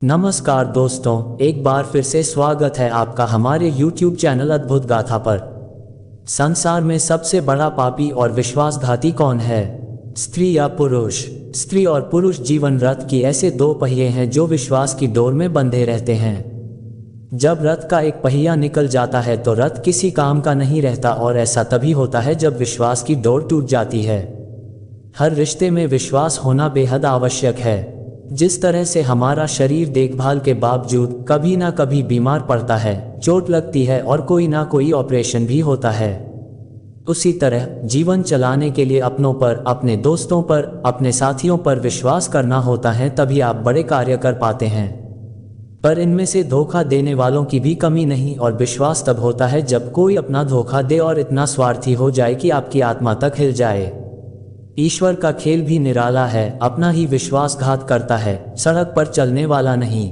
नमस्कार दोस्तों, एक बार फिर से स्वागत है आपका हमारे YouTube चैनल अद्भुत गाथा पर। संसार में सबसे बड़ा पापी और विश्वासघाती कौन है, स्त्री या पुरुष? स्त्री और पुरुष जीवन रथ की ऐसे दो पहिए हैं जो विश्वास की डोर में बंधे रहते हैं। जब रथ का एक पहिया निकल जाता है तो रथ किसी काम का नहीं रहता, और ऐसा तभी होता है जब विश्वास की डोर टूट जाती है। हर रिश्ते में विश्वास होना बेहद आवश्यक है। जिस तरह से हमारा शरीर देखभाल के बावजूद कभी ना कभी बीमार पड़ता है, चोट लगती है और कोई ना कोई ऑपरेशन भी होता है, उसी तरह जीवन चलाने के लिए अपनों पर, अपने दोस्तों पर, अपने साथियों पर विश्वास करना होता है, तभी आप बड़े कार्य कर पाते हैं। पर इनमें से धोखा देने वालों की भी कमी नहीं, और विश्वास तब होता है जब कोई अपना धोखा दे और इतना स्वार्थी हो जाए कि आपकी आत्मा तक हिल जाए। ईश्वर का खेल भी निराला है, अपना ही विश्वासघात करता है, सड़क पर चलने वाला नहीं।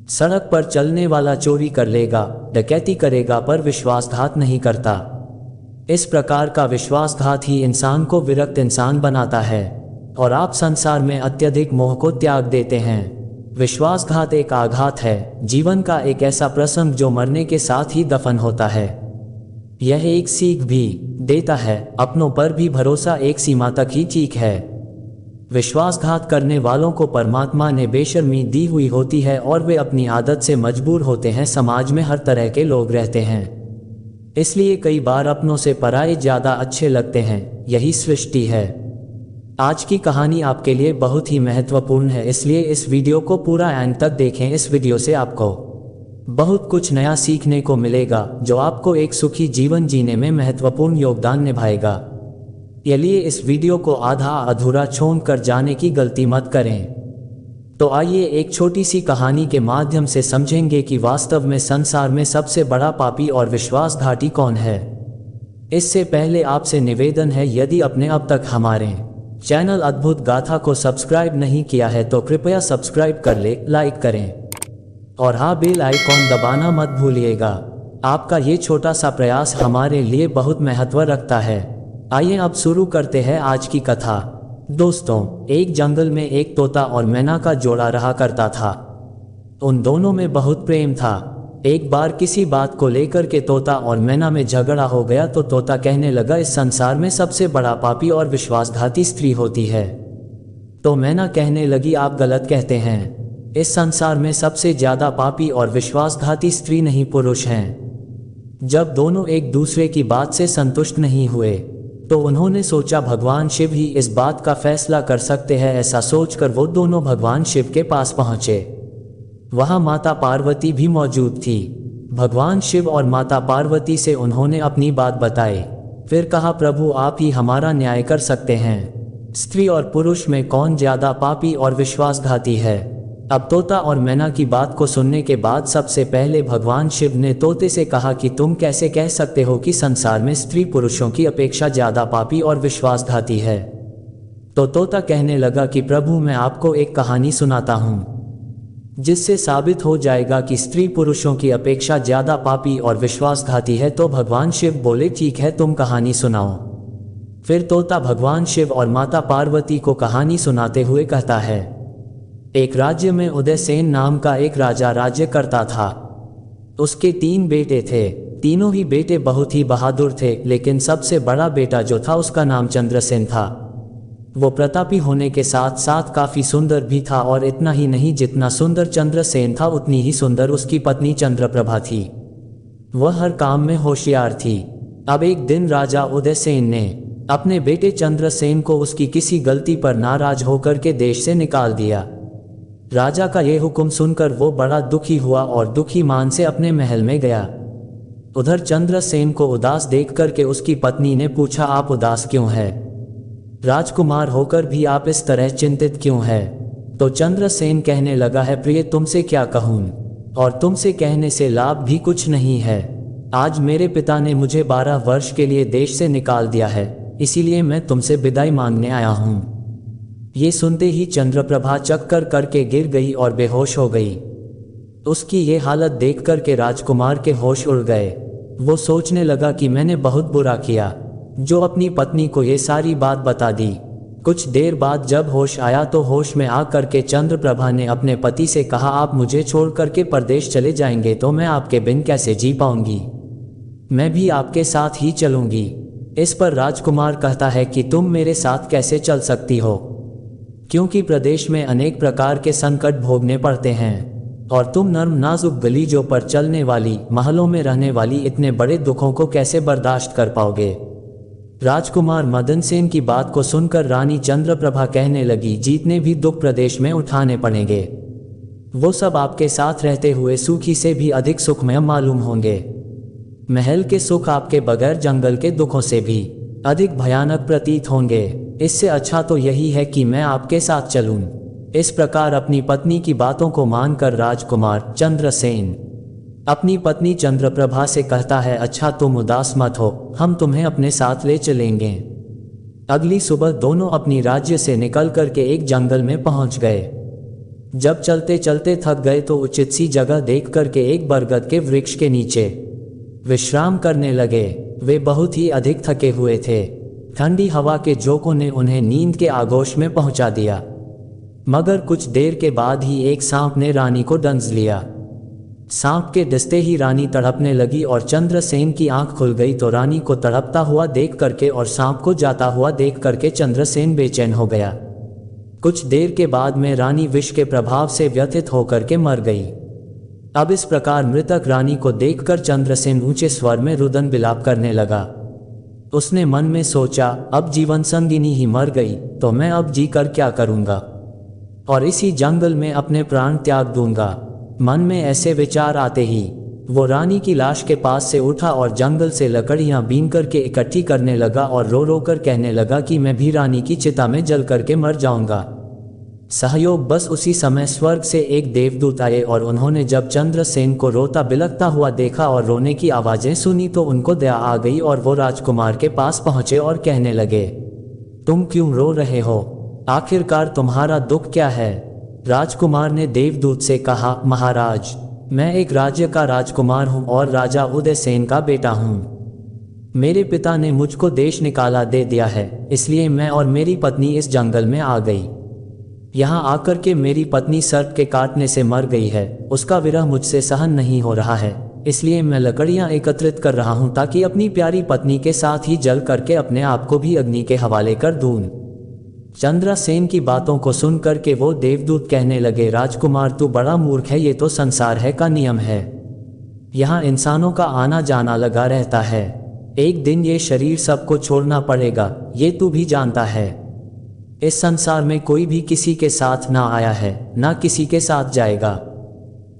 सड़क पर चलने वाला चोरी कर लेगा, डकैती करेगा, पर विश्वासघात नहीं करता। इस प्रकार का विश्वासघात ही इंसान को विरक्त इंसान बनाता है, और आप संसार में अत्यधिक मोह को त्याग देते हैं। विश्वासघात एक आघात है, जीवन का एक ऐसा प्रसंग जो मरने के साथ ही दफन होता है। यह एक सीख भी देता है, अपनों पर भी भरोसा एक सीमा तक ही ठीक है। विश्वासघात करने वालों को परमात्मा ने बेशर्मी दी हुई होती है, और वे अपनी आदत से मजबूर होते हैं। समाज में हर तरह के लोग रहते हैं, इसलिए कई बार अपनों से पराये ज्यादा अच्छे लगते हैं। यही सृष्टि है। आज की कहानी आपके लिए बहुत ही महत्वपूर्ण है, इसलिए इस वीडियो को पूरा एंड तक देखें। इस वीडियो से आपको बहुत कुछ नया सीखने को मिलेगा, जो आपको एक सुखी जीवन जीने में महत्वपूर्ण योगदान निभाएगा। इसलिए इस वीडियो को आधा अधूरा छोड़कर जाने की गलती मत करें। तो आइए एक छोटी सी कहानी के माध्यम से समझेंगे कि वास्तव में संसार में सबसे बड़ा पापी और विश्वासघाती कौन है। इससे पहले आपसे निवेदन है, यदि आपने अब तक हमारे चैनल अद्भुत गाथा को सब्सक्राइब नहीं किया है तो कृपया सब्सक्राइब कर ले, लाइक करें, और हाँ, बेल आइकॉन दबाना मत भूलिएगा। आपका ये छोटा सा प्रयास हमारे लिए बहुत महत्व रखता है। आइए अब शुरू करते हैं आज की कथा। दोस्तों, एक जंगल में एक तोता और मैना का जोड़ा रहा करता था। उन दोनों में बहुत प्रेम था। एक बार किसी बात को लेकर के तोता और मैना में झगड़ा हो गया तो तोता कहने लगा, इस संसार में सबसे बड़ा पापी और विश्वासघाती स्त्री होती है। तो मैना कहने लगी, आप गलत कहते हैं। इस संसार में सबसे ज्यादा पापी और विश्वासघाती स्त्री नहीं, पुरुष हैं। जब दोनों एक दूसरे की बात से संतुष्ट नहीं हुए तो उन्होंने सोचा भगवान शिव ही इस बात का फैसला कर सकते हैं। ऐसा सोचकर वो दोनों भगवान शिव के पास पहुंचे। वहां माता पार्वती भी मौजूद थी। भगवान शिव और माता पार्वती से उन्होंने अपनी बात बताई। फिर कहा, प्रभु आप ही हमारा न्याय कर सकते हैं। स्त्री और पुरुष में कौन ज्यादा पापी और विश्वासघाती है? अब तोता और मैना की बात को सुनने के बाद सबसे पहले भगवान शिव ने तोते से कहा कि तुम कैसे कह सकते हो कि संसार में स्त्री पुरुषों की अपेक्षा ज्यादा पापी और विश्वासघाती है? तो तोता कहने लगा कि प्रभु, मैं आपको एक कहानी सुनाता हूँ जिससे साबित हो जाएगा कि स्त्री पुरुषों की अपेक्षा ज्यादा पापी और विश्वासघाती है। तो भगवान शिव बोले, ठीक है, तुम कहानी सुनाओ। फिर तोता भगवान शिव और माता पार्वती को कहानी सुनाते हुए कहता है, एक राज्य में उदयसेन नाम का एक राजा राज्य करता था। उसके 3 बेटे थे। तीनों ही बेटे बहुत ही बहादुर थे, लेकिन सबसे बड़ा बेटा जो था उसका नाम चंद्रसेन था। वो प्रतापी होने के साथ साथ काफी सुंदर भी था, और इतना ही नहीं, जितना सुंदर चंद्रसेन था उतनी ही सुंदर उसकी पत्नी चंद्रप्रभा थी। वह हर काम में होशियार थी। अब एक दिन राजा उदयसेन ने अपने बेटे चंद्रसेन को उसकी किसी गलती पर नाराज होकर के देश से निकाल दिया। राजा का यह हुक्म सुनकर वो बड़ा दुखी हुआ और दुखी मान से अपने महल में गया। उधर चंद्रसेन को उदास देख करके उसकी पत्नी ने पूछा, आप उदास क्यों है? राजकुमार होकर भी आप इस तरह चिंतित क्यों है? तो चंद्रसेन कहने लगा है, प्रिय तुमसे क्या कहूँ, और तुमसे कहने से लाभ भी कुछ नहीं है। आज मेरे पिता ने मुझे 12 वर्ष के लिए देश से निकाल दिया है, इसीलिए मैं तुमसे विदाई मांगने आया हूँ। ये सुनते ही चंद्रप्रभा चक्कर करके गिर गई और बेहोश हो गई। उसकी ये हालत देख कर के राजकुमार के होश उड़ गए। वो सोचने लगा कि मैंने बहुत बुरा किया जो अपनी पत्नी को ये सारी बात बता दी। कुछ देर बाद जब होश आया तो होश में आ करके चंद्रप्रभा ने अपने पति से कहा, आप मुझे छोड़ करके परदेश चले जाएंगे तो मैं आपके बिन कैसे जी पाऊंगी, मैं भी आपके साथ ही चलूंगी। इस पर राजकुमार कहता है कि तुम मेरे साथ कैसे चल सकती हो, क्योंकि प्रदेश में अनेक प्रकार के संकट भोगने पड़ते हैं और तुम नर्म नाजुक गलीजों पर चलने वाली, महलों में रहने वाली इतने बड़े दुखों को कैसे बर्दाश्त कर पाओगे। राजकुमार मदन सेन की बात को सुनकर रानी चंद्रप्रभा कहने लगी, जितने भी दुख प्रदेश में उठाने पड़ेंगे वो सब आपके साथ रहते हुए सुखी से भी अधिक सुखमय मालूम होंगे। महल के सुख आपके बगैर जंगल के दुखों से भी अधिक भयानक प्रतीत होंगे। इससे अच्छा तो यही है कि मैं आपके साथ चलूं। इस प्रकार अपनी पत्नी की बातों को मानकर राजकुमार चंद्रसेन अपनी पत्नी चंद्रप्रभा से कहता है, अच्छा तुम उदास मत हो, हम तुम्हें अपने साथ ले चलेंगे। अगली सुबह दोनों अपनी राज्य से निकल करके एक जंगल में पहुंच गए। जब चलते चलते थक गए तो उचित सी जगह देख करके एक बरगद के वृक्ष के नीचे विश्राम करने लगे। वे बहुत ही अधिक थके हुए थे। ठंडी हवा के झोंकों ने उन्हें नींद के आगोश में पहुंचा दिया, मगर कुछ देर के बाद ही एक सांप ने रानी को डंस लिया। सांप के डसते ही रानी तड़पने लगी और चंद्रसेन की आंख खुल गई तो रानी को तड़पता हुआ देख करके और सांप को जाता हुआ देख करके चंद्रसेन बेचैन हो गया। कुछ देर के बाद में रानी विष के प्रभाव से व्यथित होकर के मर गई। अब इस प्रकार मृतक रानी को देखकर चंद्रसेन ऊंचे स्वर में रुदन विलाप करने लगा। उसने मन में सोचा, अब जीवन संगिनी ही मर गई तो मैं अब जी कर क्या करूंगा और इसी जंगल में अपने प्राण त्याग दूंगा। मन में ऐसे विचार आते ही वो रानी की लाश के पास से उठा और जंगल से लकड़ियां बीन करके इकट्ठी करने लगा और रो रो कर कहने लगा कि मैं भी रानी की चिता में जल करके मर जाऊंगा। सहयोग बस उसी समय स्वर्ग से एक देवदूत आए और उन्होंने जब चंद्रसेन को रोता बिलखता हुआ देखा और रोने की आवाजें सुनी तो उनको दया आ गई और वो राजकुमार के पास पहुंचे और कहने लगे, तुम क्यों रो रहे हो, आखिरकार तुम्हारा दुख क्या है। राजकुमार ने देवदूत से कहा, महाराज मैं एक राज्य का राजकुमार हूँ और राजा उदयसेन का बेटा हूँ। मेरे पिता ने मुझको देश निकाला दे दिया है, इसलिए मैं और मेरी पत्नी इस जंगल में आ गई। यहाँ आकर के मेरी पत्नी सर्प के काटने से मर गई है, उसका विरह मुझसे सहन नहीं हो रहा है, इसलिए मैं लकड़ियाँ एकत्रित कर रहा हूँ ताकि अपनी प्यारी पत्नी के साथ ही जल करके अपने आप को भी अग्नि के हवाले कर दूं। चंद्रसेन की बातों को सुन करके वो देवदूत कहने लगे, राजकुमार तू बड़ा मूर्ख है, ये तो संसार है का नियम है, यहाँ इंसानों का आना जाना लगा रहता है, एक दिन ये शरीर सबको छोड़ना पड़ेगा, ये तू भी जानता है। इस संसार में कोई भी किसी के साथ ना आया है ना किसी के साथ जाएगा।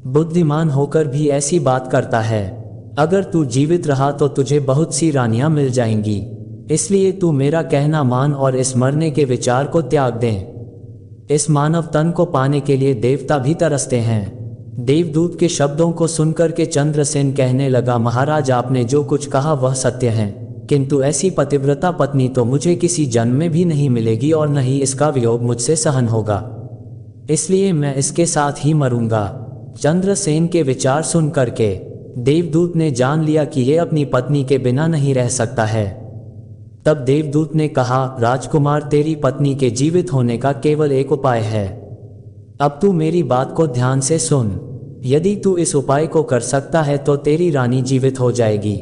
बुद्धिमान होकर भी ऐसी बात करता है। अगर तू जीवित रहा तो तुझे बहुत सी रानियां मिल जाएंगी, इसलिए तू मेरा कहना मान और इस मरने के विचार को त्याग दे। इस मानव तन को पाने के लिए देवता भी तरसते हैं। देवदूत के शब्दों को सुनकर के चंद्रसेन कहने लगा, महाराज आपने जो कुछ कहा वह सत्य है, किंतु ऐसी पतिव्रता पत्नी तो मुझे किसी जन्म में भी नहीं मिलेगी और न ही इसका वियोग मुझसे सहन होगा, इसलिए मैं इसके साथ ही मरूंगा। चंद्रसेन के विचार सुन करके देवदूत ने जान लिया कि ये अपनी पत्नी के बिना नहीं रह सकता है। तब देवदूत ने कहा, राजकुमार तेरी पत्नी के जीवित होने का केवल एक उपाय है, अब तू मेरी बात को ध्यान से सुन। यदि तू इस उपाय को कर सकता है तो तेरी रानी जीवित हो जाएगी।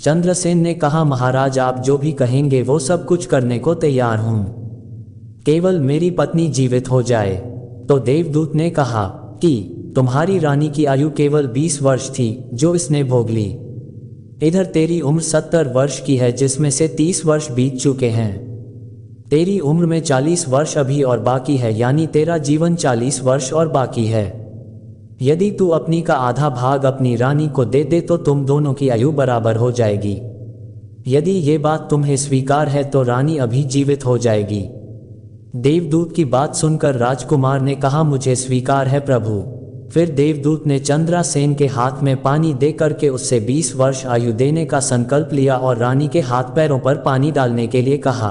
चंद्रसेन ने कहा, महाराज आप जो भी कहेंगे वो सब कुछ करने को तैयार हूं, केवल मेरी पत्नी जीवित हो जाए। तो देवदूत ने कहा कि तुम्हारी रानी की आयु केवल 20 वर्ष थी जो इसने भोग ली, इधर तेरी उम्र 70 वर्ष की है जिसमें से 30 वर्ष बीत चुके हैं, तेरी उम्र में 40 वर्ष अभी और बाकी है, यानी तेरा जीवन 40 वर्ष और बाकी है। यदि तू अपनी का आधा भाग अपनी रानी को दे दे तो तुम दोनों की आयु बराबर हो जाएगी। यदि ये बात तुम्हें स्वीकार है तो रानी अभी जीवित हो जाएगी। देवदूत की बात सुनकर राजकुमार ने कहा, मुझे स्वीकार है प्रभु। फिर देवदूत ने चंद्रसेन के हाथ में पानी दे करके उससे 20 वर्ष आयु देने का संकल्प लिया और रानी के हाथ पैरों पर पानी डालने के लिए कहा।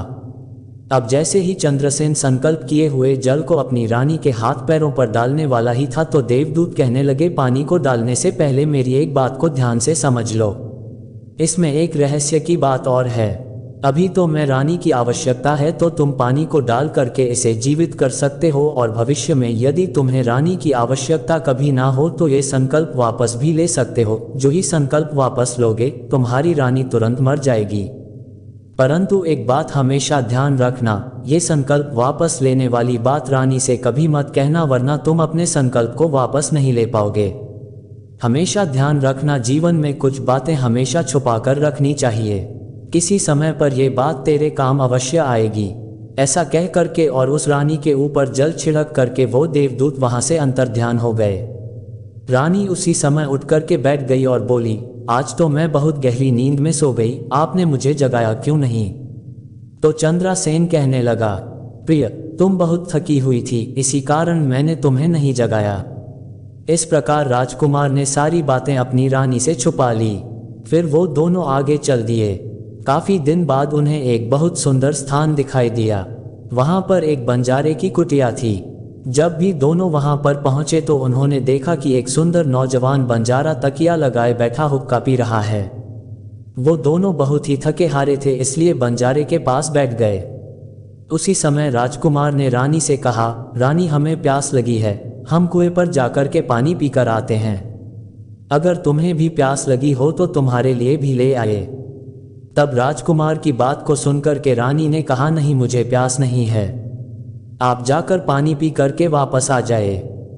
अब जैसे ही चंद्रसेन संकल्प किए हुए जल को अपनी रानी के हाथ पैरों पर डालने वाला ही था तो देवदूत कहने लगे, पानी को डालने से पहले मेरी एक बात को ध्यान से समझ लो, इसमें एक रहस्य की बात और है। अभी तो मैं रानी की आवश्यकता है तो तुम पानी को डाल करके इसे जीवित कर सकते हो, और भविष्य में यदि तुम्हें रानी की आवश्यकता कभी ना हो तो ये संकल्प वापस भी ले सकते हो। जो ही संकल्प वापस लोगे तुम्हारी रानी तुरंत मर जाएगी। परंतु एक बात हमेशा ध्यान रखना, ये संकल्प वापस लेने वाली बात रानी से कभी मत कहना, वरना तुम अपने संकल्प को वापस नहीं ले पाओगे। हमेशा ध्यान रखना, जीवन में कुछ बातें हमेशा छुपा कर रखनी चाहिए। किसी समय पर यह बात तेरे काम अवश्य आएगी। ऐसा कह करके और उस रानी के ऊपर जल छिड़क करके वो देवदूत वहां से अंतर्ध्यान हो गए। रानी उसी समय उठ करके बैठ गई और बोली, आज तो मैं बहुत गहरी नींद में सो गई, आपने मुझे जगाया क्यों नहीं? तो चंद्रसेन कहने लगा, प्रिय, तुम बहुत थकी हुई थी, इसी कारण मैंने तुम्हें नहीं जगाया। इस प्रकार राजकुमार ने सारी बातें अपनी रानी से छुपा ली। फिर वो दोनों आगे चल दिए। काफी दिन बाद उन्हें एक बहुत सुंदर स्थान दिखाई दिया। वहां पर एक बंजारे की कुटिया थी। जब भी दोनों वहां पर पहुंचे तो उन्होंने देखा कि एक सुंदर नौजवान बंजारा तकिया लगाए बैठा हुक्का पी रहा है। वो दोनों बहुत ही थके हारे थे, इसलिए बंजारे के पास बैठ गए। उसी समय राजकुमार ने रानी से कहा, रानी, हमें प्यास लगी है, हम कुएं पर जाकर के पानी पीकर आते हैं। अगर तुम्हें भी प्यास लगी हो तो तुम्हारे लिए भी ले आए। तब राजकुमार की बात को सुनकर के रानी ने कहा, नहीं, मुझे प्यास नहीं है, आप जाकर पानी पी करके वापस आ जाए।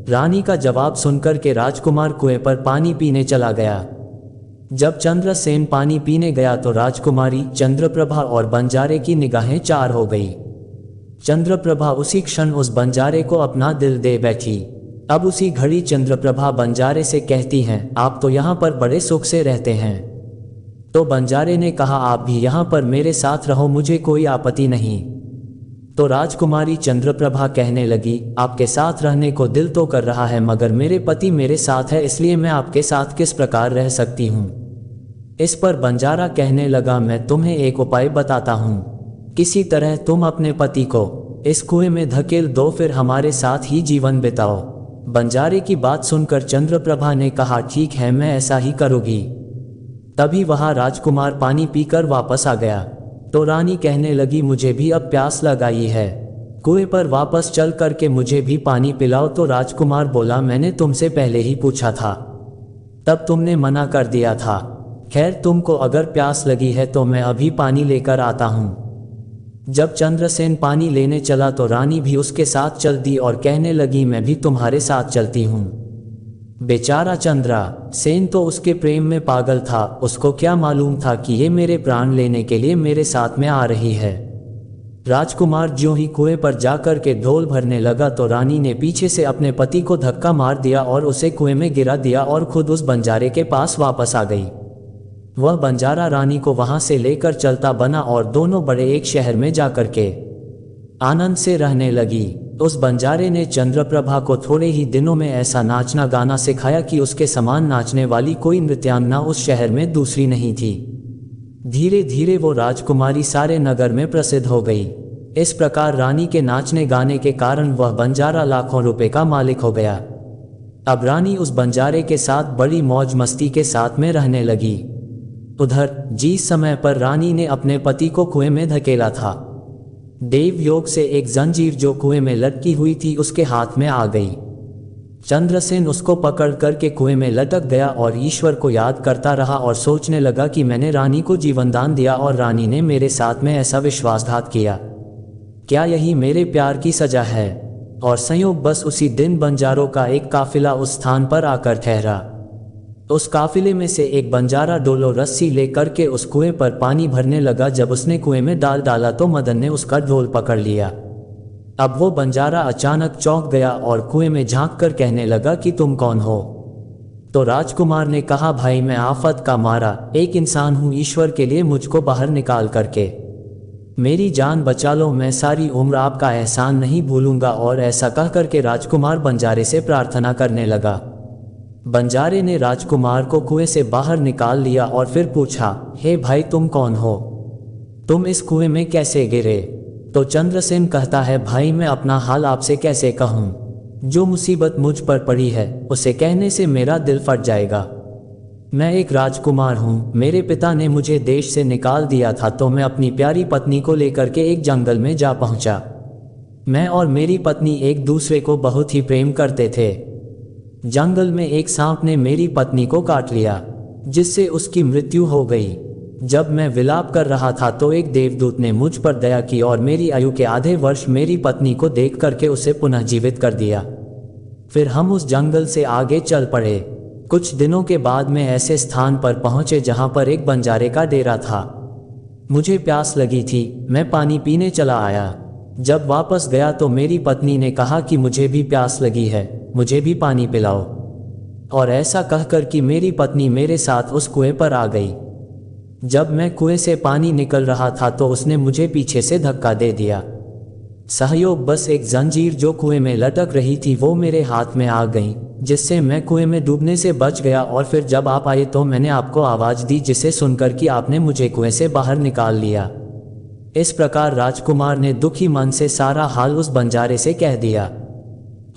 रानी का जवाब सुनकर के राजकुमार कुएं पर पानी पीने चला गया। जब चंद्रसेन पानी पीने गया तो राजकुमारी चंद्रप्रभा और बंजारे की निगाहें चार हो गई। चंद्रप्रभा उसी क्षण उस बंजारे को अपना दिल दे बैठी। अब उसी घड़ी चंद्रप्रभा बंजारे से कहती हैं, आप तो यहाँ पर बड़े सुख से रहते हैं। तो बंजारे ने कहा, आप भी यहाँ पर मेरे साथ रहो, मुझे कोई आपत्ति नहीं। तो राजकुमारी चंद्रप्रभा कहने लगी, आपके साथ रहने को दिल तो कर रहा है, मगर मेरे पति मेरे साथ है, इसलिए मैं आपके साथ किस प्रकार रह सकती हूँ। इस पर बंजारा कहने लगा, मैं तुम्हें एक उपाय बताता हूँ, किसी तरह तुम अपने पति को इस कुएं में धकेल दो, फिर हमारे साथ ही जीवन बिताओ। बंजारे की बात सुनकर चंद्रप्रभा ने कहा, ठीक है, मैं ऐसा ही करूँगी। तभी वहां राजकुमार पानी पीकर वापस आ गया। तो रानी कहने लगी, मुझे भी अब प्यास लगाई है, कुएं पर वापस चल करके मुझे भी पानी पिलाओ। तो राजकुमार बोला, मैंने तुमसे पहले ही पूछा था, तब तुमने मना कर दिया था। खैर, तुमको अगर प्यास लगी है तो मैं अभी पानी लेकर आता हूँ। जब चंद्रसेन पानी लेने चला तो रानी भी उसके साथ चल दी और कहने लगी, मैं भी तुम्हारे साथ चलती हूँ। बेचारा चंद्रसेन तो उसके प्रेम में पागल था, उसको क्या मालूम था कि ये मेरे प्राण लेने के लिए मेरे साथ में आ रही है। राजकुमार ज्यों ही कुएं पर जाकर के ढोल भरने लगा तो रानी ने पीछे से अपने पति को धक्का मार दिया और उसे कुएं में गिरा दिया और खुद उस बंजारे के पास वापस आ गई। वह बंजारा रानी को वहां से लेकर चलता बना और दोनों बड़े एक शहर में जाकर के आनंद से रहने लगी। उस बंजारे ने चंद्रप्रभा को थोड़े ही दिनों में ऐसा नाचना गाना सिखाया कि उसके समान नाचने वाली कोई नृत्यांगना उस शहर में दूसरी नहीं थी। धीरे धीरे वो राजकुमारी सारे नगर में प्रसिद्ध हो गई। इस प्रकार रानी के नाचने गाने के कारण वह बंजारा लाखों रुपए का मालिक हो गया। अब रानी उस बंजारे के साथ बड़ी मौज मस्ती के साथ में रहने लगी। उधर जिस समय पर रानी ने अपने पति को कुएं में धकेला था, देव योग से एक जंजीर जो कुएं में लटकी हुई थी उसके हाथ में आ गई। चंद्रसेन उसको पकड़ करके कुएं में लटक गया और ईश्वर को याद करता रहा और सोचने लगा कि मैंने रानी को जीवनदान दिया और रानी ने मेरे साथ में ऐसा विश्वासघात किया, क्या यही मेरे प्यार की सजा है? और संयोग बस उसी दिन बंजारों का एक काफिला उस स्थान पर आकर ठहरा। उस काफिले में से एक बंजारा डोलो रस्सी लेकर के उस कुएं पर पानी भरने लगा। जब उसने कुएं में डाला तो मदन ने उसका ढोल पकड़ लिया। अब वो बंजारा अचानक चौंक गया और कुएं में झांक कर कहने लगा कि तुम कौन हो? तो राजकुमार ने कहा, भाई, मैं आफत का मारा एक इंसान हूँ, ईश्वर के लिए मुझको बाहर निकाल करके मेरी जान बचा लो, मैं सारी उम्र आपका एहसान नहीं भूलूंगा। और ऐसा कह करके राजकुमार बंजारे से प्रार्थना करने लगा। बंजारे ने राजकुमार को कुएं से बाहर निकाल लिया और फिर पूछा, हे भाई, तुम कौन हो? तुम इस कुएं में कैसे गिरे? तो चंद्रसेन कहता है, भाई, मैं अपना हाल आपसे कैसे कहूँ? जो मुसीबत मुझ पर पड़ी है उसे कहने से मेरा दिल फट जाएगा। मैं एक राजकुमार हूँ। मेरे पिता ने मुझे देश से निकाल दिया था तो मैं अपनी प्यारी पत्नी को लेकर के एक जंगल में जा पहुँचा। मैं और मेरी पत्नी एक दूसरे को बहुत ही प्रेम करते थे। जंगल में एक सांप ने मेरी पत्नी को काट लिया, जिससे उसकी मृत्यु हो गई। जब मैं विलाप कर रहा था तो एक देवदूत ने मुझ पर दया की और मेरी आयु के आधे वर्ष मेरी पत्नी को देख करके उसे पुनः जीवित कर दिया। फिर हम उस जंगल से आगे चल पड़े। कुछ दिनों के बाद मैं ऐसे स्थान पर पहुंचे जहां पर एक बंजारे का डेरा था। मुझे प्यास लगी थी, मैं पानी पीने चला आया। जब वापस गया तो मेरी पत्नी ने कहा कि मुझे भी प्यास लगी है, मुझे भी पानी पिलाओ। और ऐसा कहकर कि मेरी पत्नी मेरे साथ उस कुएं पर आ गई। जब मैं कुएं से पानी निकल रहा था तो उसने मुझे पीछे से धक्का दे दिया। सहयोग बस एक जंजीर जो कुएं में लटक रही थी वो मेरे हाथ में आ गई, जिससे मैं कुएं में डूबने से बच गया। और फिर जब आप आए तो मैंने आपको आवाज़ दी, जिसे सुनकर कि आपने मुझे कुएं से बाहर निकाल लिया। इस प्रकार राजकुमार ने दुखी मन से सारा हाल उस बंजारे से कह दिया।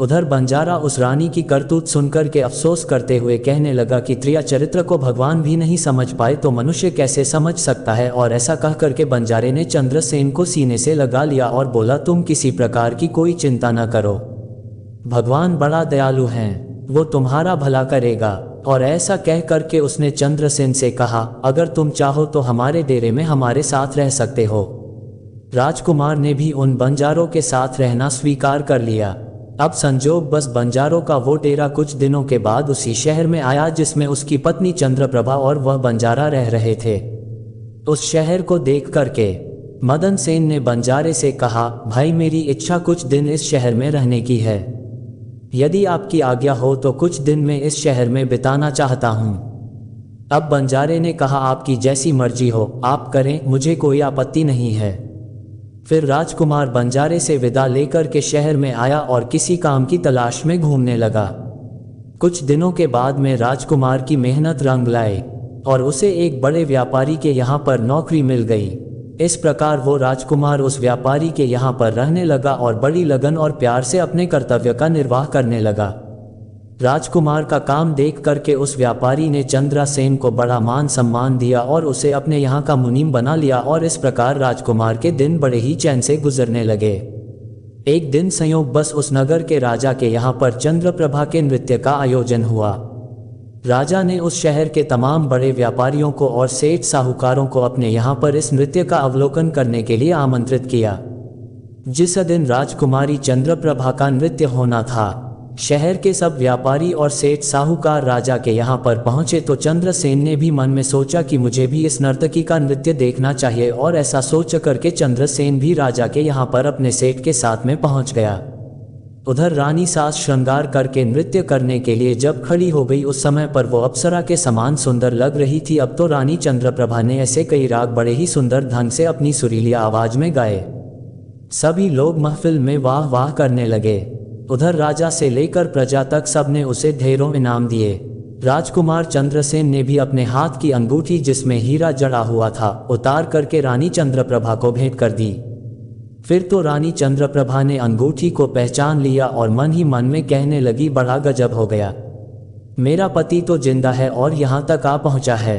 उधर बंजारा उस रानी की करतूत सुनकर के अफसोस करते हुए कहने लगा कि त्रिया चरित्र को भगवान भी नहीं समझ पाए तो मनुष्य कैसे समझ सकता है। और ऐसा कह करके बंजारे ने चंद्रसेन को सीने से लगा लिया और बोला, तुम किसी प्रकार की कोई चिंता न करो, भगवान बड़ा दयालु हैं, वो तुम्हारा भला करेगा। और ऐसा कह करके उसने चंद्रसेन से कहा, अगर तुम चाहो तो हमारे डेरे में हमारे साथ रह सकते हो। राजकुमार ने भी उन बंजारों के साथ रहना स्वीकार कर लिया। अब संजोग बस बंजारों का वो डेरा कुछ दिनों के बाद उसी शहर में आया जिसमें उसकी पत्नी चंद्रप्रभा और वह बंजारा रह रहे थे। उस शहर को देख करके मदन सेन ने बंजारे से कहा, भाई मेरी इच्छा कुछ दिन इस शहर में रहने की है। यदि आपकी आज्ञा हो तो कुछ दिन मैं इस शहर में बिताना चाहता हूँ। अब बंजारे ने कहा, आपकी जैसी मर्जी हो आप करें, मुझे कोई आपत्ति नहीं है। फिर राजकुमार बंजारे से विदा लेकर के शहर में आया और किसी काम की तलाश में घूमने लगा। कुछ दिनों के बाद में राजकुमार की मेहनत रंग लाई और उसे एक बड़े व्यापारी के यहाँ पर नौकरी मिल गई। इस प्रकार वो राजकुमार उस व्यापारी के यहाँ पर रहने लगा और बड़ी लगन और प्यार से अपने कर्तव्य का निर्वाह करने लगा। राजकुमार का काम देख करके उस व्यापारी ने चंद्रसेन को बड़ा मान सम्मान दिया और उसे अपने यहाँ का मुनीम बना लिया। और इस प्रकार राजकुमार के दिन बड़े ही चैन से गुजरने लगे। एक दिन संयोग बस उस नगर के राजा के यहाँ पर चंद्रप्रभा के नृत्य का आयोजन हुआ। राजा ने उस शहर के तमाम बड़े व्यापारियों को और सेठ साहूकारों को अपने यहाँ पर इस नृत्य का अवलोकन करने के लिए आमंत्रित किया। जिस दिन राजकुमारी चंद्रप्रभा का नृत्य होना था, शहर के सब व्यापारी और सेठ साहूकार राजा के यहाँ पर पहुँचे तो चंद्रसेन ने भी मन में सोचा कि मुझे भी इस नर्तकी का नृत्य देखना चाहिए। और ऐसा सोच करके चंद्रसेन भी राजा के यहाँ पर अपने सेठ के साथ में पहुँच गया। उधर रानी सास श्रृंगार करके नृत्य करने के लिए जब खड़ी हो गई उस समय पर वो अप्सरा के समान सुंदर लग रही थी। अब तो रानी चंद्रप्रभा ने ऐसे कई राग बड़े ही सुंदर ढंग से अपनी सुरीली आवाज में गाए। सभी लोग महफिल में वाह वाह करने लगे। उधर राजा से लेकर प्रजा तक सबने उसे ढेरों इनाम दिए। राजकुमार चंद्रसेन ने भी अपने हाथ की अंगूठी जिसमें हीरा जड़ा हुआ था उतार करके रानी चंद्रप्रभा को भेंट कर दी। फिर तो रानी चंद्रप्रभा ने अंगूठी को पहचान लिया और मन ही मन में कहने लगी, बड़ा गजब हो गया, मेरा पति तो जिंदा है और यहाँ तक आ पहुँचा है।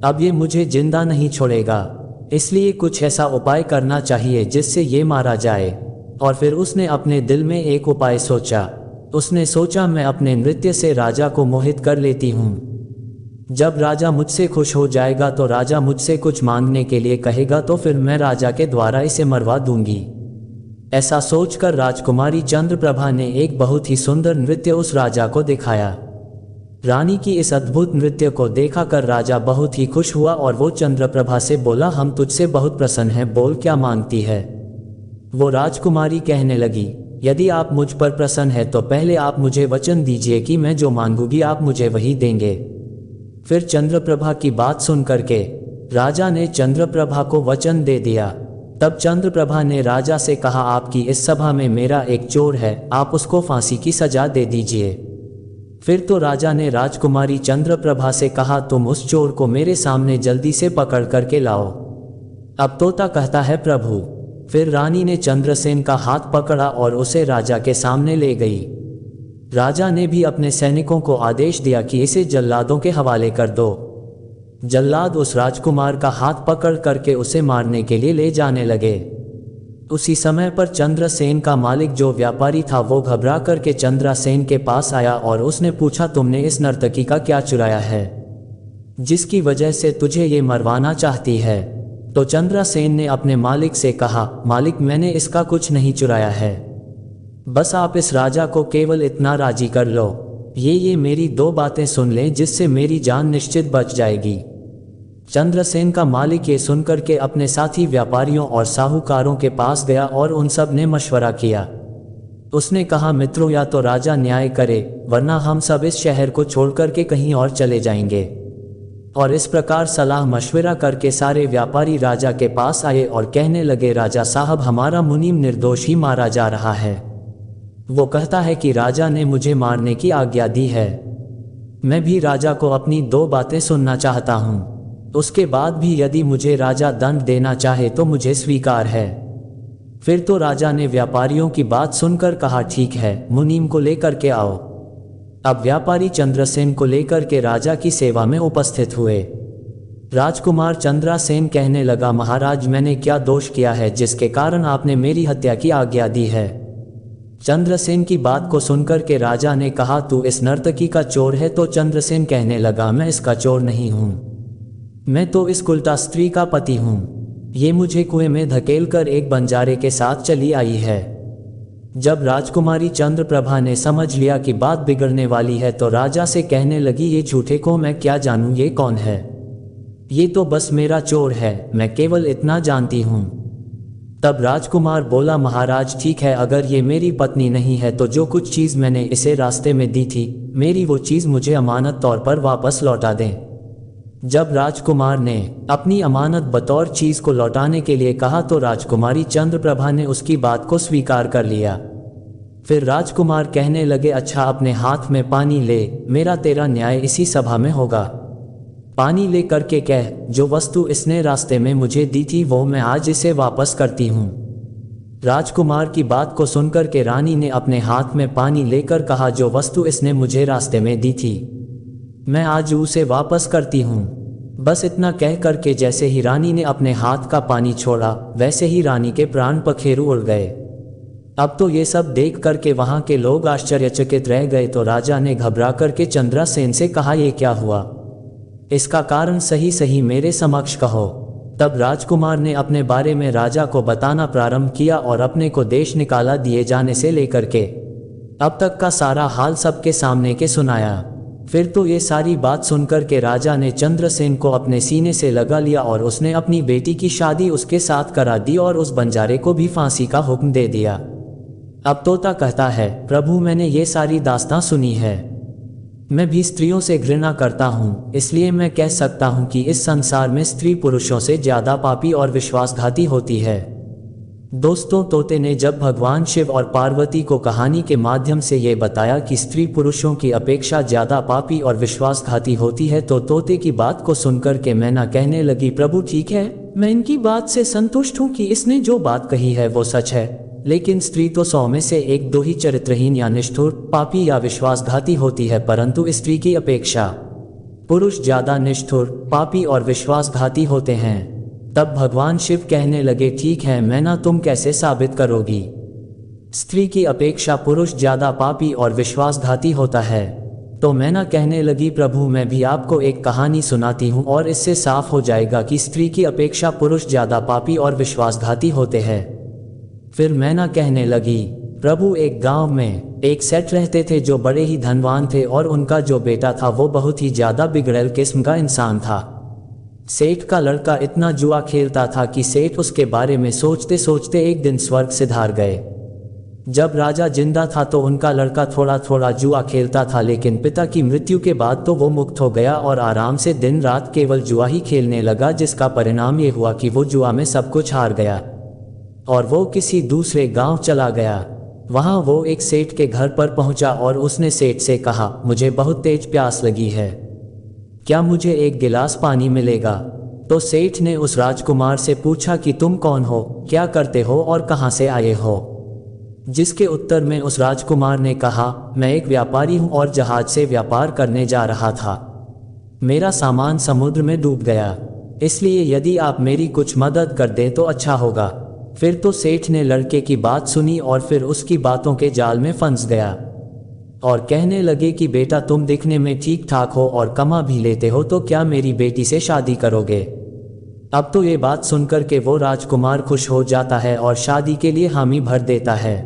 अब ये मुझे जिंदा नहीं छोड़ेगा, इसलिए कुछ ऐसा उपाय करना चाहिए जिससे ये मारा जाए। और फिर उसने अपने दिल में एक उपाय सोचा। उसने सोचा, मैं अपने नृत्य से राजा को मोहित कर लेती हूँ। जब राजा मुझसे खुश हो जाएगा तो राजा मुझसे कुछ मांगने के लिए कहेगा तो फिर मैं राजा के द्वारा इसे मरवा दूंगी। ऐसा सोचकर राजकुमारी चंद्रप्रभा ने एक बहुत ही सुंदर नृत्य उस राजा को दिखाया। रानी की इस अद्भुत नृत्य को देखा कर राजा बहुत ही खुश हुआ और वो चंद्रप्रभा से बोला, हम तुझसे बहुत प्रसन्न हैं, बोल क्या मांगती है। वो राजकुमारी कहने लगी, यदि आप मुझ पर प्रसन्न है तो पहले आप मुझे वचन दीजिए कि मैं जो मांगूंगी आप मुझे वही देंगे। फिर चंद्रप्रभा की बात सुन करके राजा ने चंद्रप्रभा को वचन दे दिया। तब चंद्रप्रभा ने राजा से कहा, आपकी इस सभा में मेरा एक चोर है, आप उसको फांसी की सजा दे दीजिए। फिर तो राजा ने राजकुमारी चंद्रप्रभा से कहा, तुम उस चोर को मेरे सामने जल्दी से पकड़ करके लाओ। अब तोता कहता है प्रभु। फिर रानी ने चंद्रसेन का हाथ पकड़ा और उसे राजा के सामने ले गई। राजा ने भी अपने सैनिकों को आदेश दिया कि इसे जल्लादों के हवाले कर दो। जल्लाद उस राजकुमार का हाथ पकड़ करके उसे मारने के लिए ले जाने लगे। उसी समय पर चंद्रसेन का मालिक जो व्यापारी था वो घबरा करके चंद्रसेन के पास आया और उसने पूछा, तुमने इस नर्तकी का क्या चुराया है जिसकी वजह से तुझे ये मरवाना चाहती है? तो चंद्रसेन ने अपने मालिक से कहा, मालिक मैंने इसका कुछ नहीं चुराया है, बस आप इस राजा को केवल इतना राजी कर लो, ये मेरी दो बातें सुन लें जिससे मेरी जान निश्चित बच जाएगी। चंद्रसेन का मालिक ये सुनकर के अपने साथी व्यापारियों और साहूकारों के पास गया और उन सब ने मशवरा किया। उसने कहा, मित्रों, या तो राजा न्याय करे वरना हम सब इस शहर को छोड़कर के कहीं और चले जाएंगे। और इस प्रकार सलाह मशवरा करके सारे व्यापारी राजा के पास आए और कहने लगे, राजा साहब, हमारा मुनीम निर्दोष ही मारा जा रहा है। वो कहता है कि राजा ने मुझे मारने की आज्ञा दी है। मैं भी राजा को अपनी दो बातें सुनना चाहता हूँ, उसके बाद भी यदि मुझे राजा दंड देना चाहे तो मुझे स्वीकार है। फिर तो राजा ने व्यापारियों की बात सुनकर कहा, ठीक है, मुनीम को लेकर के आओ। अब व्यापारी चंद्रसेन को लेकर के राजा की सेवा में उपस्थित हुए। राजकुमार चंद्रसेन कहने लगा, महाराज, मैंने क्या दोष किया है जिसके कारण आपने मेरी हत्या की आज्ञा दी है? चंद्रसेन की बात को सुनकर के राजा ने कहा, तू इस नर्तकी का चोर है? तो चंद्रसेन कहने लगा, मैं इसका चोर नहीं हूँ, मैं तो इस कुलटा स्त्री का पति हूँ। ये मुझे कुएं में धकेल कर एक बंजारे के साथ चली आई है। जब राजकुमारी चंद्रप्रभा ने समझ लिया कि बात बिगड़ने वाली है तो राजा से कहने लगी, ये झूठे को मैं क्या जानूं, ये कौन है? ये तो बस मेरा चोर है, मैं केवल इतना जानती हूँ। तब राजकुमार बोला, महाराज, ठीक है, अगर ये मेरी पत्नी नहीं है तो जो कुछ चीज़ मैंने इसे रास्ते में दी थी, मेरी वो चीज़ मुझे अमानत तौर पर वापस लौटा दें। जब राजकुमार ने अपनी अमानत बतौर चीज़ को लौटाने के लिए कहा तो राजकुमारी चंद्रप्रभा ने उसकी बात को स्वीकार कर लिया। फिर राजकुमार कहने लगे, अच्छा, अपने हाथ में पानी ले, मेरा तेरा न्याय इसी सभा में होगा। पानी ले करके कह, जो वस्तु इसने रास्ते में मुझे दी थी वो मैं आज इसे वापस करती हूँ। राजकुमार की बात को सुनकर के रानी ने अपने हाथ में पानी लेकर कहा, जो वस्तु इसने मुझे रास्ते में दी थी मैं आज उसे वापस करती हूँ। बस इतना कह करके जैसे ही रानी ने अपने हाथ का पानी छोड़ा वैसे ही रानी के प्राण पखेरु उड़ गए। अब तो ये सब देख करके वहाँ के लोग आश्चर्यचकित रह गए। तो राजा ने घबरा करके चंद्रसेन से कहा, ये क्या हुआ? इसका कारण सही सही मेरे समक्ष कहो। तब राजकुमार ने अपने बारे में राजा को बताना प्रारंभ किया और अपने को देश निकाला दिए जाने से लेकर के अब तक का सारा हाल सबके सामने के सुनाया। फिर तो ये सारी बात सुनकर के राजा ने चंद्रसेन को अपने सीने से लगा लिया और उसने अपनी बेटी की शादी उसके साथ करा दी और उस बंजारे को भी फांसी का हुक्म दे दिया। अब तोता कहता है, प्रभु, मैंने ये सारी दास्तां सुनी है। मैं भी स्त्रियों से घृणा करता हूँ, इसलिए मैं कह सकता हूँ कि इस संसार में स्त्री पुरुषों से ज्यादा पापी और विश्वासघाती होती है। दोस्तों, तोते ने जब भगवान शिव और पार्वती को कहानी के माध्यम से ये बताया कि स्त्री पुरुषों की अपेक्षा ज्यादा पापी और विश्वासघाती होती है तो तोते की बात को सुनकर के मैना कहने लगी, प्रभु, ठीक है, मैं इनकी बात से संतुष्ट हूँ कि इसने जो बात कही है वो सच है, लेकिन स्त्री तो 100 में से 1-2 ही चरित्रहीन या निष्ठुर, पापी या विश्वासघाती होती है, परंतु स्त्री की अपेक्षा पुरुष ज्यादा निष्ठुर, पापी और विश्वासघाती होते हैं। तब भगवान शिव कहने लगे, ठीक है मैना, तुम कैसे साबित करोगी? स्त्री की अपेक्षा पुरुष ज्यादा पापी और विश्वासघाती होता है। तो मैना कहने लगी, प्रभु, मैं भी आपको एक कहानी सुनाती हूँ और इससे साफ हो जाएगा कि स्त्री की अपेक्षा पुरुष ज्यादा पापी और विश्वासघाती होते हैं। फिर मैना कहने लगी, प्रभु, एक गांव में एक सेठ रहते थे जो बड़े ही धनवान थे और उनका जो बेटा था वो बहुत ही ज्यादा बिगड़ैल किस्म का इंसान था। सेठ का लड़का इतना जुआ खेलता था कि सेठ उसके बारे में सोचते सोचते एक दिन स्वर्ग सिधार गए। जब राजा जिंदा था तो उनका लड़का थोड़ा थोड़ा जुआ खेलता था, लेकिन पिता की मृत्यु के बाद तो वो मुक्त हो गया और आराम से दिन रात केवल जुआ ही खेलने लगा, जिसका परिणाम ये हुआ कि वो जुआ में सब कुछ हार गया और वो किसी दूसरे गांव चला गया। वहां वो एक सेठ के घर पर पहुंचा और उसने सेठ से कहा, मुझे बहुत तेज प्यास लगी है, क्या मुझे एक गिलास पानी मिलेगा? तो सेठ ने उस राजकुमार से पूछा कि तुम कौन हो, क्या करते हो और कहां से आए हो? जिसके उत्तर में उस राजकुमार ने कहा, मैं एक व्यापारी हूँ और जहाज से व्यापार करने जा रहा था। मेरा सामान समुद्र में डूब गया, इसलिए यदि आप मेरी कुछ मदद कर दें तो अच्छा होगा। फिर तो सेठ ने लड़के की बात सुनी और फिर उसकी बातों के जाल में फंस गया और कहने लगे कि बेटा, तुम दिखने में ठीक ठाक हो और कमा भी लेते हो, तो क्या मेरी बेटी से शादी करोगे? अब तो ये बात सुनकर के वो राजकुमार खुश हो जाता है और शादी के लिए हामी भर देता है,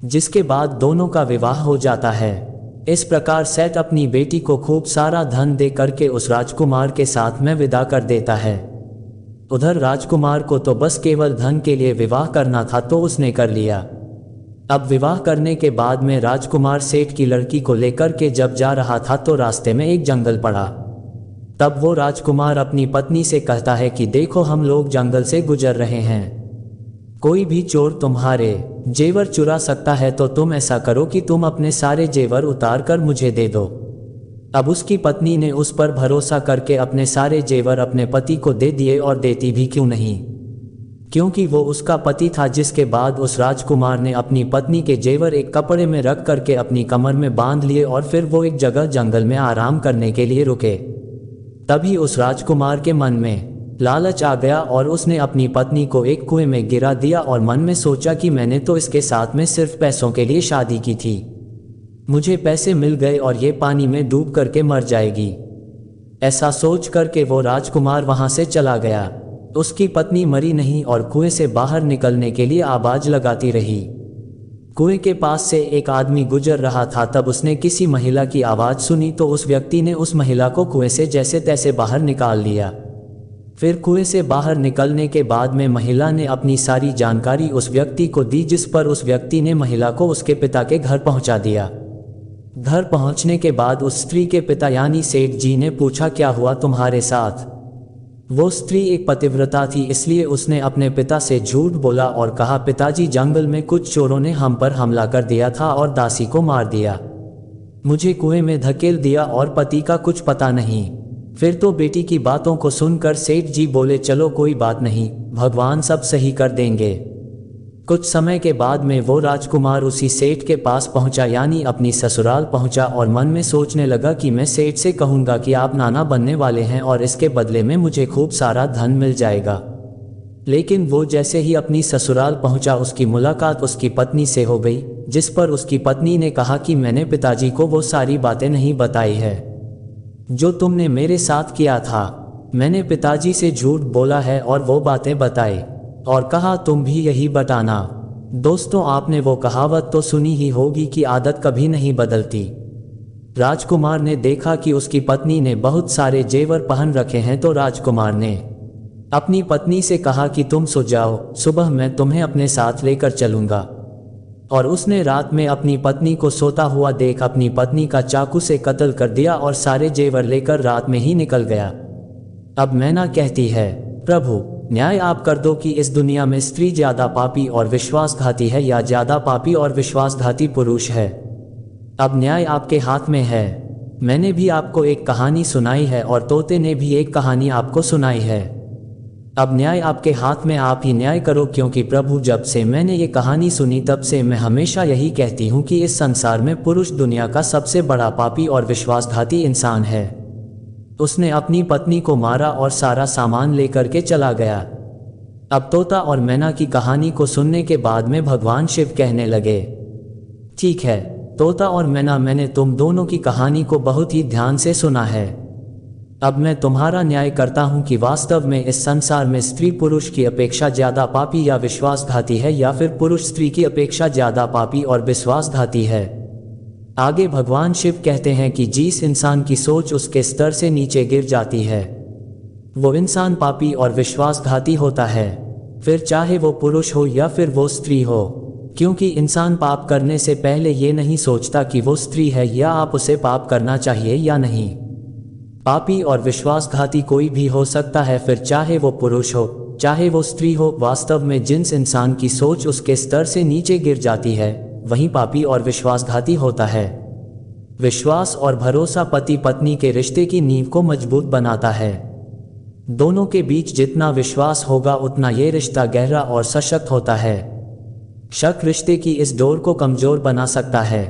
जिसके बाद दोनों का विवाह हो जाता है। इस प्रकार सेठ अपनी बेटी को खूब सारा धन दे करके उस राजकुमार के साथ में विदा कर देता है। उधर राजकुमार को तो बस केवल धन के लिए विवाह करना था, तो उसने कर लिया। अब विवाह करने के बाद में राजकुमार सेठ की लड़की को लेकर के जब जा रहा था तो रास्ते में एक जंगल पड़ा। तब वो राजकुमार अपनी पत्नी से कहता है कि देखो, हम लोग जंगल से गुजर रहे हैं, कोई भी चोर तुम्हारे जेवर चुरा सकता है, तो तुम ऐसा करो कि तुम अपने सारे जेवर उतार कर मुझे दे दो। अब उसकी पत्नी ने उस पर भरोसा करके अपने सारे जेवर अपने पति को दे दिए, और देती भी क्यों नहीं, क्योंकि वो उसका पति था। जिसके बाद उस राजकुमार ने अपनी पत्नी के जेवर एक कपड़े में रख करके अपनी कमर में बांध लिए और फिर वो एक जगह जंगल में आराम करने के लिए रुके। तभी उस राजकुमार के मन में लालच आ गया और उसने अपनी पत्नी को एक कुएं में गिरा दिया और मन में सोचा कि मैंने तो इसके साथ में सिर्फ पैसों के लिए शादी की थी, मुझे पैसे मिल गए और ये पानी में डूब करके मर जाएगी। ऐसा सोच करके वो राजकुमार वहां से चला गया। उसकी पत्नी मरी नहीं और कुएं से बाहर निकलने के लिए आवाज लगाती रही। कुएं के पास से एक आदमी गुजर रहा था, तब उसने किसी महिला की आवाज सुनी, तो उस व्यक्ति ने उस महिला को कुएं से जैसे तैसे बाहर निकाल लिया। फिर कुएं से बाहर निकलने के बाद में महिला ने अपनी सारी जानकारी उस व्यक्ति को दी, जिस पर उस व्यक्ति ने महिला को उसके पिता के घर पहुंचा दिया। घर पहुंचने के बाद उस स्त्री के पिता यानी सेठ जी ने पूछा, क्या हुआ तुम्हारे साथ? वो स्त्री एक पतिव्रता थी, इसलिए उसने अपने पिता से झूठ बोला और कहा, पिताजी, जंगल में कुछ चोरों ने हम पर हमला कर दिया था और दासी को मार दिया, मुझे कुएं में धकेल दिया और पति का कुछ पता नहीं। फिर तो बेटी की बातों को सुनकर सेठ जी बोले, चलो कोई बात नहीं, भगवान सब सही कर देंगे। कुछ समय के बाद में वो राजकुमार उसी सेठ के पास पहुंचा, यानी अपनी ससुराल पहुंचा, और मन में सोचने लगा कि मैं सेठ से कहूंगा कि आप नाना बनने वाले हैं और इसके बदले में मुझे खूब सारा धन मिल जाएगा। लेकिन वो जैसे ही अपनी ससुराल पहुंचा, उसकी मुलाकात उसकी पत्नी से हो गई, जिस पर उसकी पत्नी ने कहा कि मैंने पिताजी को वो सारी बातें नहीं बताई है जो तुमने मेरे साथ किया था। मैंने पिताजी से झूठ बोला है और वो बातें बताई और कहा तुम भी यही बताना। दोस्तों, आपने वो कहावत तो सुनी ही होगी कि आदत कभी नहीं बदलती। राजकुमार ने देखा कि उसकी पत्नी ने बहुत सारे जेवर पहन रखे हैं, तो राजकुमार ने अपनी पत्नी से कहा कि तुम सो जाओ, सुबह मैं तुम्हें अपने साथ लेकर चलूंगा। और उसने रात में अपनी पत्नी को सोता हुआ देख अपनी पत्नी का चाकू से कत्ल कर दिया और सारे जेवर लेकर रात में ही निकल गया। अब मैना कहती है, प्रभु न्याय आप कर दो कि इस दुनिया में स्त्री ज्यादा पापी और विश्वासघाती है या ज्यादा पापी और विश्वासघाती पुरुष है। अब न्याय आपके हाथ में है। मैंने भी आपको एक कहानी सुनाई है और तोते ने भी एक कहानी आपको सुनाई है। अब न्याय आपके हाथ में, आप ही न्याय करो, क्योंकि प्रभु जब से मैंने ये कहानी सुनी तब से मैं हमेशा यही कहती हूँ कि इस संसार में पुरुष दुनिया का सबसे बड़ा पापी और विश्वासघाती इंसान है। उसने अपनी पत्नी को मारा और सारा सामान लेकर के चला गया। अब तोता और मैना की कहानी को सुनने के बाद में भगवान शिव कहने लगे, ठीक है तोता और मैना, मैंने तुम दोनों की कहानी को बहुत ही ध्यान से सुना है। अब मैं तुम्हारा न्याय करता हूँ कि वास्तव में इस संसार में स्त्री पुरुष की अपेक्षा ज्यादा पापी या विश्वासघाती है, या फिर पुरुष स्त्री की अपेक्षा ज्यादा पापी और विश्वासघाती है। आगे भगवान शिव कहते हैं कि जिस इंसान की सोच उसके स्तर से नीचे गिर जाती है, वो इंसान पापी और विश्वासघाती होता है, फिर चाहे वो पुरुष हो या फिर वो स्त्री हो, क्योंकि इंसान पाप करने से पहले ये नहीं सोचता कि वो स्त्री है या आप उसे पाप करना चाहिए या नहीं। पापी और विश्वासघाती कोई भी हो सकता है, फिर चाहे वो पुरुष हो चाहे वो स्त्री हो। वास्तव में जिस इंसान की सोच उसके स्तर से नीचे गिर जाती है वही पापी और विश्वासघाती होता है। विश्वास और भरोसा पति पत्नी के रिश्ते की नींव को मजबूत बनाता है। दोनों के बीच जितना विश्वास होगा उतना ये रिश्ता गहरा और सशक्त होता है। शक रिश्ते की इस डोर को कमजोर बना सकता है।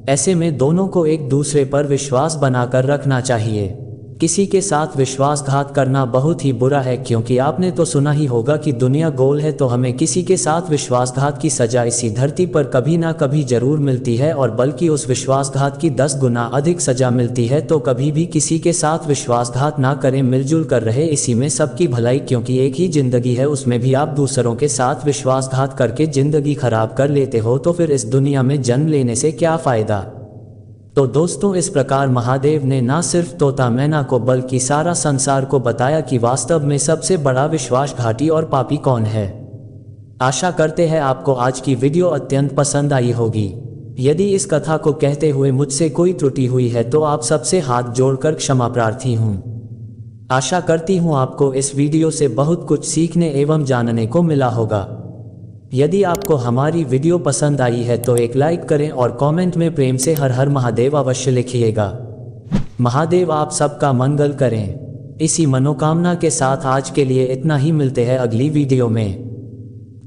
ऐसे में दोनों को एक दूसरे पर विश्वास बनाकर रखना चाहिए। किसी के साथ विश्वासघात करना बहुत ही बुरा है, क्योंकि आपने तो सुना ही होगा कि दुनिया गोल है, तो हमें किसी के साथ विश्वासघात की सजा इसी धरती पर कभी ना कभी जरूर मिलती है, और बल्कि उस विश्वासघात की 10 गुना अधिक सजा मिलती है। तो कभी भी किसी के साथ विश्वासघात ना करें, मिलजुल कर रहे, इसी में सबकी भलाई, क्योंकि एक ही जिंदगी है, उसमें भी आप दूसरों के साथ विश्वासघात करके जिंदगी खराब कर लेते हो तो फिर इस दुनिया में जन्म लेने से क्या फायदा। तो दोस्तों, इस प्रकार महादेव ने ना सिर्फ तोता मैना को बल्कि सारा संसार को बताया कि वास्तव में सबसे बड़ा विश्वासघाती और पापी कौन है। आशा करते हैं आपको आज की वीडियो अत्यंत पसंद आई होगी। यदि इस कथा को कहते हुए मुझसे कोई त्रुटि हुई है तो आप सबसे हाथ जोड़कर क्षमा प्रार्थी हूँ। आशा करती हूँ आपको इस वीडियो से बहुत कुछ सीखने एवं जानने को मिला होगा। यदि आपको हमारी वीडियो पसंद आई है तो एक लाइक करें और कमेंट में प्रेम से हर हर महादेव अवश्य लिखिएगा। महादेव आप सबका मंगल करें। इसी मनोकामना के साथ आज के लिए इतना ही, मिलते हैं अगली वीडियो में।